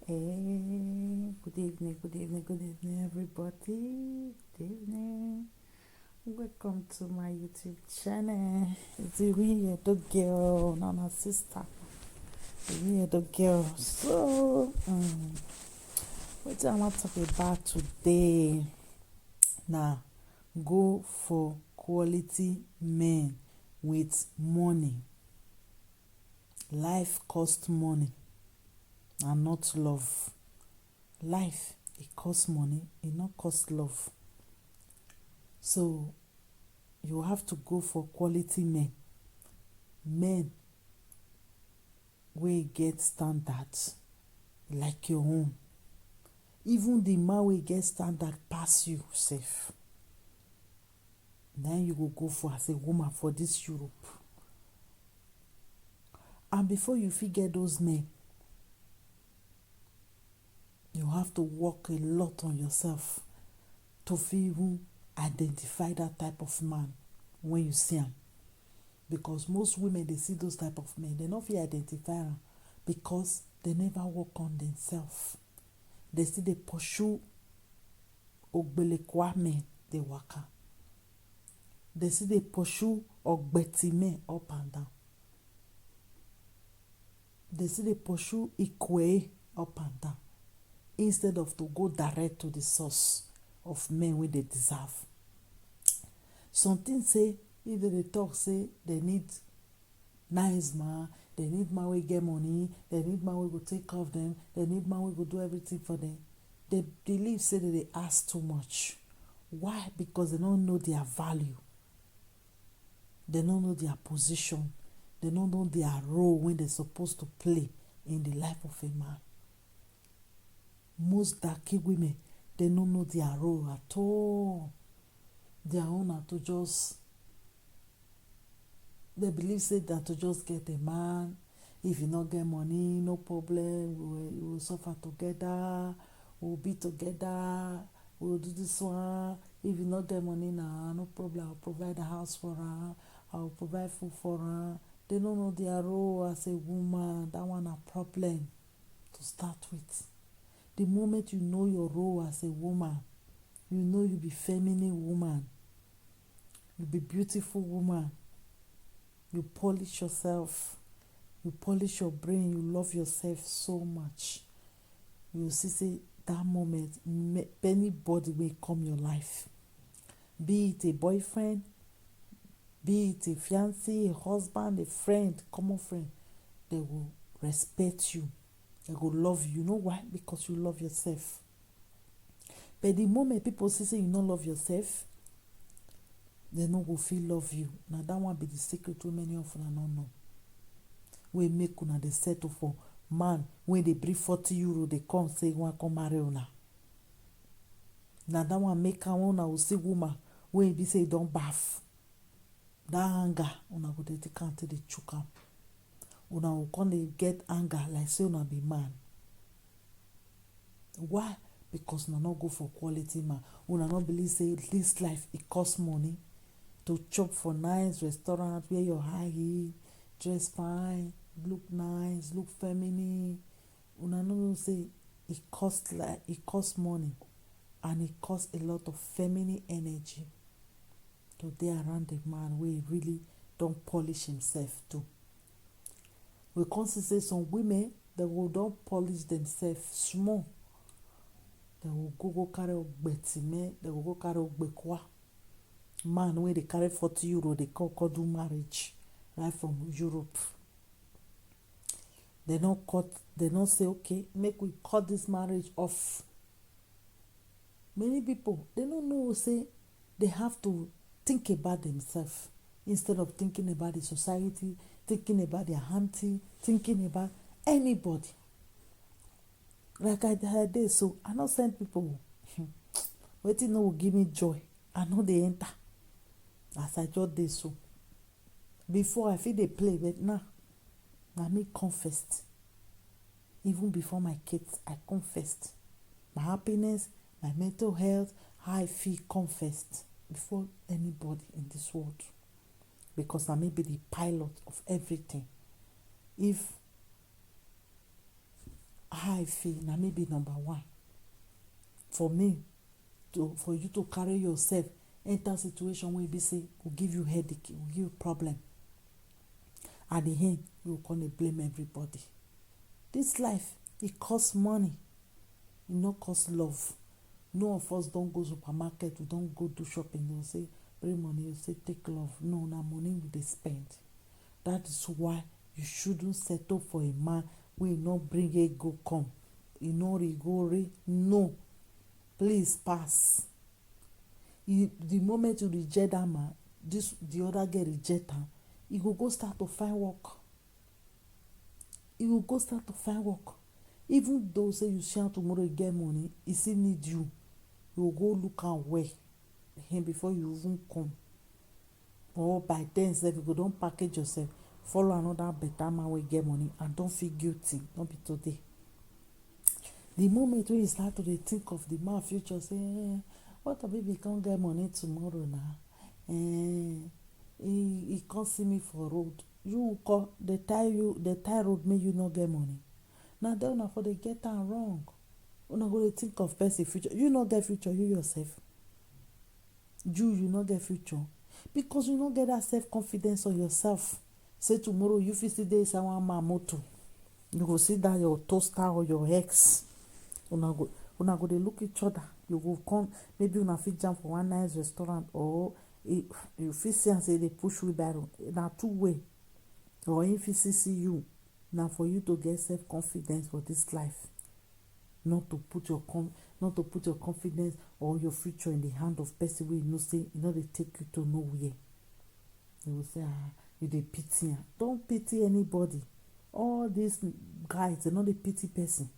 Hey, good evening, good evening, good evening, everybody. Good evening. Welcome to my YouTube channel. It's the weird girl, Nana sister. The weird girl. So, what I want to talk about today? Now, go for quality men with money. Life costs money and not love. Life, it costs money, it not cost love. So you have to go for quality men wey get standards like your own. Even the man wey get standard pass you sef, na you go for as a woman for this Europe. And before you fit get those men, you have to work a lot on yourself to fit even identify that type of man when you see am. Because most women, they see those type of men, they no fit identify am because they never work on themselves. They still dey pursue ogbelekwa men dey waka. They still dey pursue ogbeti men up and down. They still dey pursue ikwe up and down instead of to go direct to the source of men wey they deserve. Something say if they talk say they need nice man, they need man wey get money, they need man wey go take care of them, they need man wey go do everything for them. They believe say that they ask too much. Why? Because they don't know their value. They don't know their position. They don't know their role when they're supposed to play in the life of a man. Most darky women, they don't know their role at all. Their own are to just, they believe say that to just get a man. If you not get money, no problem. We will suffer together. We'll be together. We'll do this one. If you not get money now, no problem. I'll provide a house for her. I'll provide food for her. They don't know their role as a woman. That one a problem to start with. The moment you know your role as a woman, you know you be feminine woman. You be beautiful woman. You polish yourself. You polish your brain. You love yourself so much. You see, say that moment, anybody will come your life. Be it a boyfriend, be it a fiancé, a husband, a friend, common friend, they will respect you. They will love you. You know why? Because you love yourself. But the moment people say you don't love yourself, they no go feel love you. Now that one be the secret wey many of una no know. We make una dey settle for man when they bring 40 euro, they come say you want come marry una. Now that one make una will see woman when be say don't bath. That anger una go dey take am till dey choke am. Una will come dey get anger like say una be man. Why? Because una not go for quality man. Una not believe say this life it costs money to chop for nice restaurant, wear your high heel, dress fine, look nice, look feminine. Una know say it costs money, and it costs a lot of feminine energy to dey around the man wey really don't polish himself too. We can say some women that will don't polish themselves small. They will go carry ogbeti men, they will go carry ogbekwa. Man wey they carry 40 euro, they call do marriage right from Europe. They don't say, okay, make we cut this marriage off. Many people, they don't know, say they have to think about themselves instead of thinking about the society, thinking about their auntie, thinking about anybody. Like I did, so I not send people waiting no will give me joy. I know they enter as I just did so. Before I feel they play, but now me confessed. Even before my kids, I confessed. My happiness, my mental health, how I feel confessed before anybody in this world. Because I may be the pilot of everything. If how I feel na me be number one. For you to carry yourself enter situation wey be say go give you headache, go give you problem, at the end you go come dey blame everybody. This life, e cost money, e no cost love. No of us don go supermarket, we don go do shopping, they go say bring money, you say take love. No, na money we dey spend. That is why you shouldn't settle for a man wey no bring ego come, e no rigori. No, please pass. The moment you reject that man, the other girl reject am, e go start to find work. E go go start to find work. Even though say you see am tomorrow, you get money, e still need you. You go look am well before you even come. Or by then sef you go don package yourself, follow another better man wey get money, and don't feel guilty. No be today. The moment when you start to dey think of the man future, say what if he can't get money tomorrow now? He can't see me for road. You call the tie road make you not get money. Now then una for dey get am wrong. Una go dey think of person future. You not get future, you yourself. You not get future. Because you not get that self-confidence on yourself. Say tomorrow you fit still dey inside one man motor. You go see that your toaster or your ex. Una go dey look each other. You go come, maybe una fit jam for one nice restaurant, or you fit see am say dey push wheelbarrow. Na two way. Or if he see you, now for you to get self-confidence for this life, not to put your confidence or your future in the hand of person wey you know say e no dey take you to nowhere. You will say, you dey pity am. Don't pity anybody. All these guys, they no dey pity person.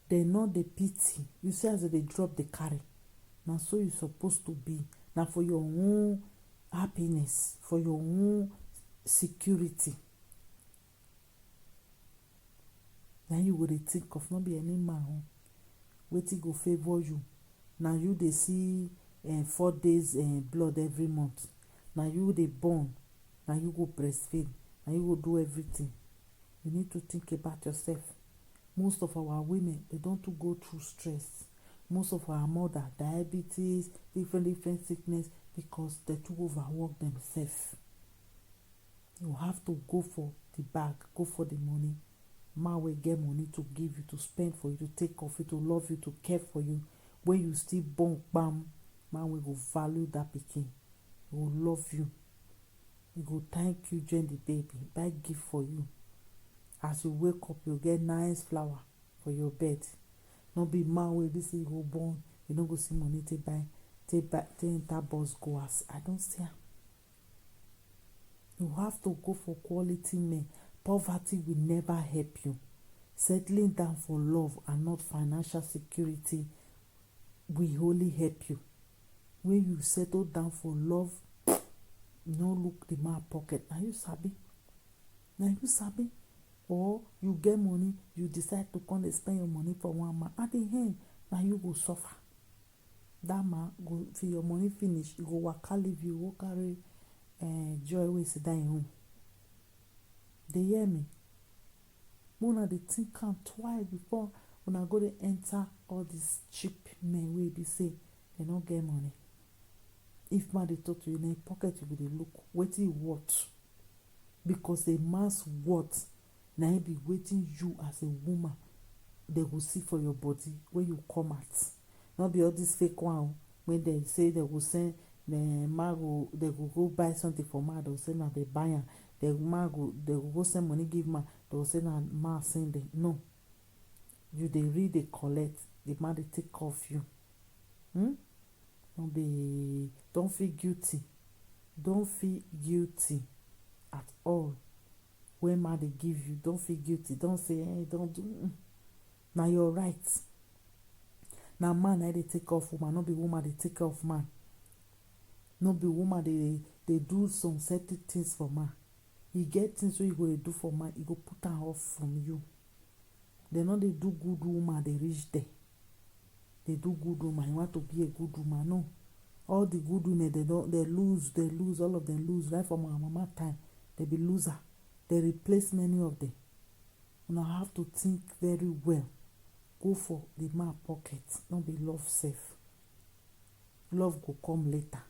They no dey pity. You see as they drop the carry. Now so you supposed to be. Now for your own happiness, for your own security. Now you go dey think of, not be any man wetin go favor you. Now you dey see 4 days blood every month. Now you dey born. Now you go breastfeed. Now you go do everything. You need to think about yourself. Most of our women, they don't go through stress. Most of our mother, diabetes, different sickness, because they too overwork themselves. You have to go for the bag, go for the money. Man will get money to give you, to spend for you, to take off you, to love you, to care for you. When you still born, bam, man will go value that pikin. He will love you. He go thank you during the baby, buy gift for you. As you wake up, you get nice flower for your bed. Not be man wey be say you go born, you no go see money to buy, take enter bus go as. I don't see am. You have to go for quality men. Poverty will never help you. Settling down for love and not financial security will only help you. When you settle down for love, no look the man pocket. Now you sabi. Or you get money, you decide to come and spend your money for one man. At the end, now you go suffer. That man go, till your money finish, you go waka leave you, go carry joy wey sit down in home. They hear me? Una dey think am twice before una go dey enter all these cheap men wey be say they no get money. If man dey talk to you, in your pocket you go dey look wetin e worth. Because a man's worth na im be wetin you as a woman they go see for your body when you come out. Not be all this fake one when they say they go send the man go, they go buy something for man, they go say na they buy am. They go send money give man, they go say na man send them. No, you dey read, they collect, the man they take off you. Don't feel guilty. Don't feel guilty at all. When man they give you, don't feel guilty. Don't say, don't do. Now you're right. Now man they take off woman, not be woman they take off man. Not be woman they do some certain things for man. You get things where you go to do for man, you go put her off from you. They know they do good woman, they reach there. They do good woman. You want to be a good woman? No. All the good women, they lose, all of them lose. Right from our mama time, they be loser. They replace many of them. una have to think very well. Go for the man pocket, no be love sef. Love go come later.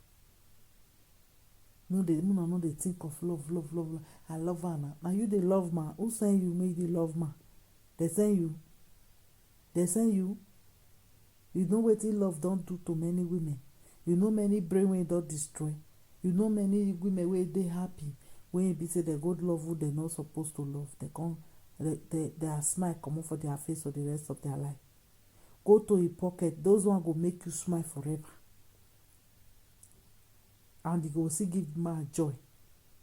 Una no dey think of love. I love her na you dey love man. Who send you make you love man? They send you. You know wetin love don do to many women. You know many brain wey don destroy. You know many women wey dey happy when e be say dem go love who dem no suppose to love. Their smile comot for their face for the rest of their life. Go to a pocket, those one go make you smile forever. And e go still give man joy.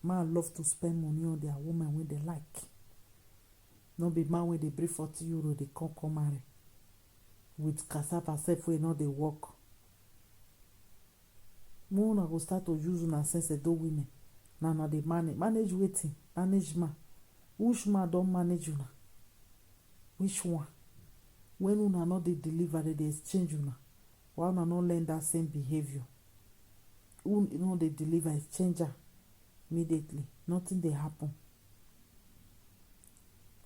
Man love to spend money on their woman wey dem like. No be man wey dey bring 40 euro dey come marry with cassava sef wey no dey work. When una go start to use una sense do women, na una dey manage wetin? Manage man. Which man don manage una? Which one? When una no dey deliver, dem dey exchange una. Why una no learn that same behavior? Who no dey deliver, exchange am immediately. Nothing dey happen.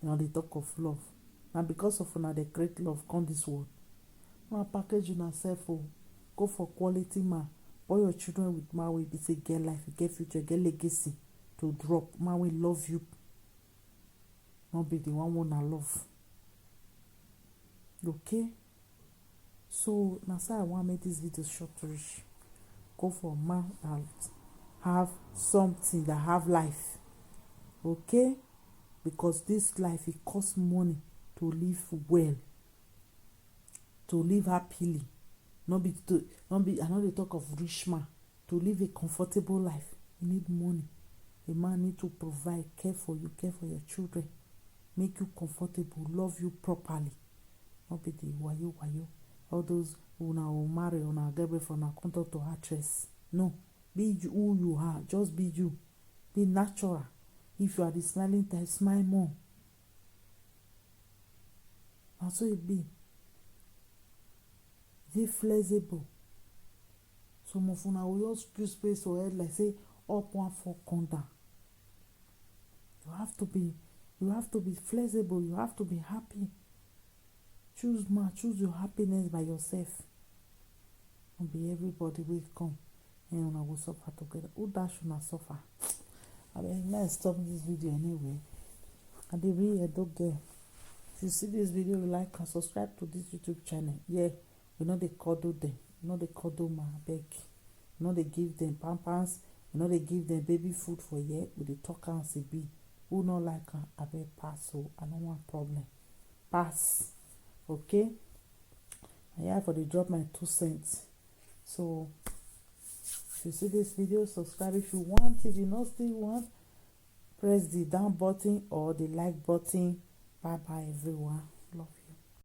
Una dey talk of love. Na because of una dey create love come this world. Una package una sef o. Go for quality man. Born your children with man wey be say get life, get future, get legacy to drop. Man wey love you. No be the one una love. Okay? So na so I wan make this video short reach. Go for man that have something, that have life. Okay? Because this life, it costs money to live well, to live happily. I no dey talk of rich man. To live a comfortable life, you need money. A man need to provide, care for you, care for your children, make you comfortable, love you properly. No be the wayo. All those una will marry, una get boyfriend, una come talk to actress. No, be who you are. Just be you. Be natural. If you are the smiling type, smile more. And so it be. Dey flexible. Some of una will just use space for head like say up one four come down. You have to be flexible. You have to be happy. Choose man, choose your happiness by yourself. Don't be everybody will come and una go suffer together. Who dash una suffer? Let's stop this video anyway. I dey real Edo girl. If you see this video, like and subscribe to this YouTube channel. Yeah, we know they cuddle them. We know they cuddle my beg. We know they give them pampers. We know they give them baby food for year. We dey talk and say be. Who not like her? I beg pass. So I don't want problem. Pass. Okay. I have for the drop my 2 cents. So if you see this video, subscribe if you want. If you not still want, press the down button or the like button. Bye bye everyone. Love you.